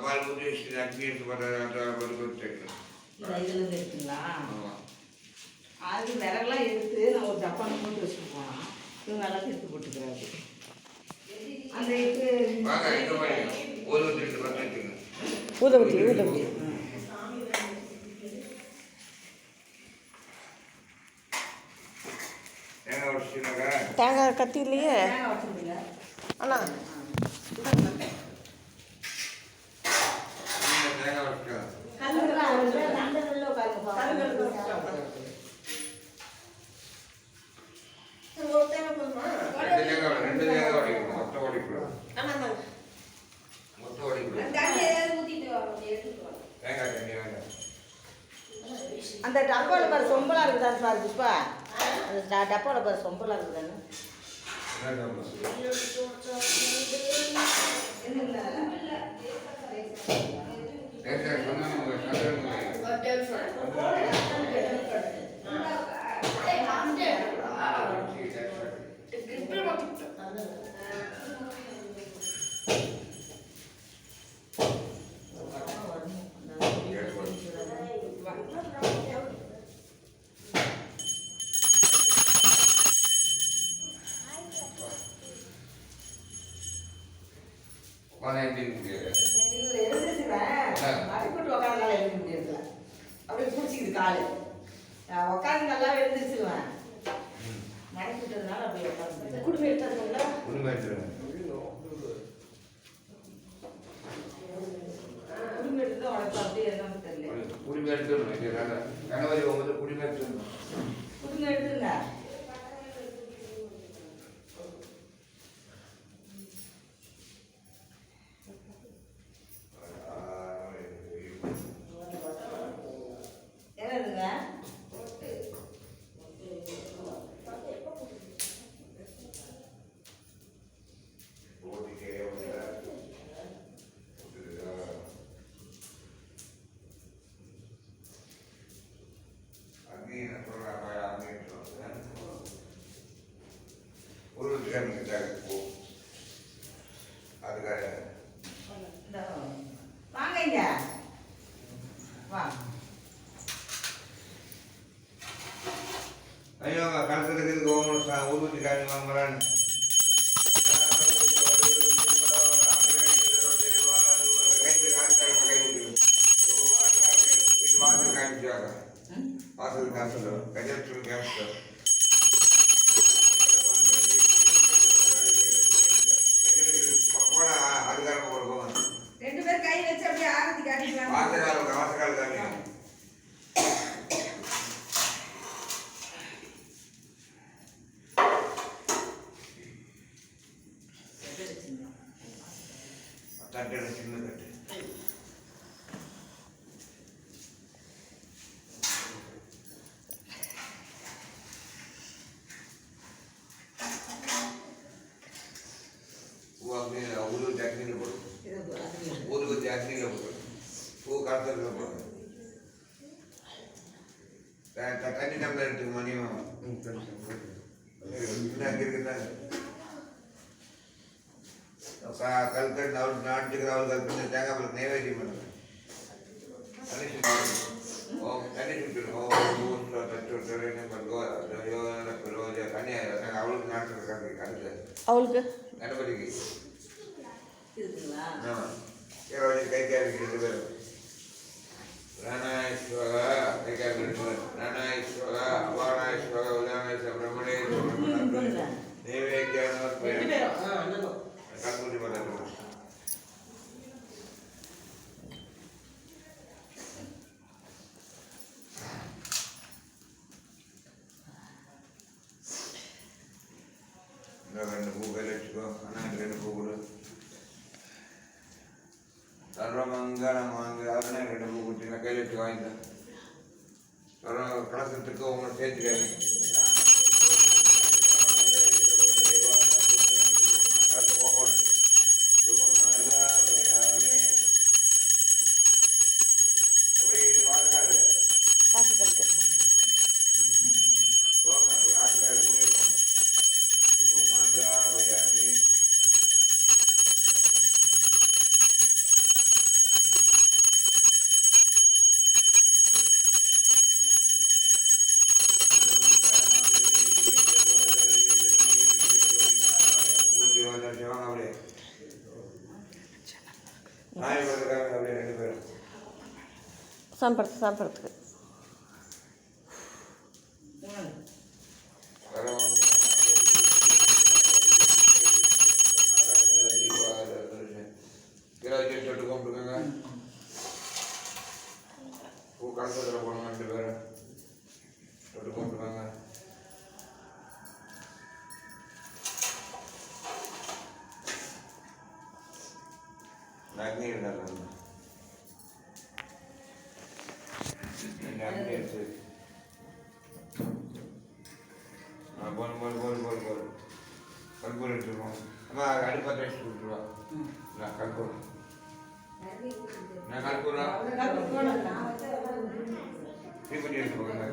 பால் ஊற்றி வச்சு அக்கி எடுத்து போட்டேன். இதுலேருந்து எடுத்துங்களா? அது விறகுலாம் எடுத்து நான் ஒரு டப்பான போட்டு வச்சுட்டு போனோம். இவங்க எல்லாம் எடுத்து போட்டுக்கிறாரு. அந்த இது ஊதவத்தி தேங்காய் கத்தி இல்லையே அண்ணா. அந்த டப்பாவில் பாரு சொம்பலாக இருக்குதான்னு பாரு புஷ்பா. அந்த டப்பாவில் பாரு சொம்பலாக இருக்குதான்னு. அப்படியே பிடிச்சிக்குது காலு. உட்காந்து நல்லா எழுந்திரிச்சிருவேன். மடக்கி விட்டதுனால அப்படியே உட்காந்து குடும்பம் எடுத்ததுங்களா குடும்பம் எடுத்துருவேன். குடும்பம் எடுத்து உனக்கு அப்படியே என்னன்னு தெரியல. குடும்பம் எடுத்துருவேன். கணவரி வந்து குடும்பம் எடுத்துருவேன். குடும்பம் எடுத்துருங்க. வாங்க வா. ஐயோ கலக்கிறதுக்கு ஊருக்கு காரணம் வாங்குறான்னு வாசல் காசு கஜத்து கேஸ் போனா அதுக்காரங்க கொடுக்கும். 2 பேர் கை வச்சு அப்படியே ஆரத்தி காட்டிக்கலாம். வாசகால் தானே தட்டு சின்ன தட்டு. ஊருக்கு ஜாக்கிரியில் போடும். ஊருக்கு ஜாக்கிரியில் போடும். பூ காலத்தில் போடும். தண்ணி டம்ளர் எடுத்துக்க மணியும் அங்கே இருக்குதா கல்கண்டு அவள் நாட்டுக்கு அவள் கல்கண்டு தேங்காய் பழம் நைவேத்தியம் பண்ணுவேன். தண்ணி சுட்டு தண்ணி சுட்டுடும். தண்ணி அவளுக்கு நாட்டு கருத்து அவளுக்கு கணபதிக்கு கை கால் 2 பேரும் பிராணாயஸ்வரா கை கால் 2 பேரும் பிராணாயஸ்வரா அபானாயஸ்வரா உதாரண பிரம்மணேஸ்வர நைவேத்தியான கல்குடி பண்ண ரெண்டு பூ கையில் வச்சுக்கோ. ஆனால் 2 பூ கொடு. சர்வமங்கலம் வாங்க அதனா 2 பூ கொடுத்து நான் கையில் வச்சு வாங்கிட்டேன். கலசத்துக்கு உங்களை சேர்த்துக்காரு. சாப்பிட்றதுக்கு தொட்டு கும்பிட்டுக்கோங்க. பூ கலசத்தில் போடுங்க 2 பேரும் தொட்டு கும்பிட்டுக்கோங்க. அக்னி இருந்தாங்க அக்னி எடுத்து போல் கற்பூரம் எடுத்துருவோம். அம்மா அடுப்பத்தை வச்சுட்டு விட்டுருவா. நான் கற்பூரம் தீப்பெட்டி எடுத்துக்கோங்க.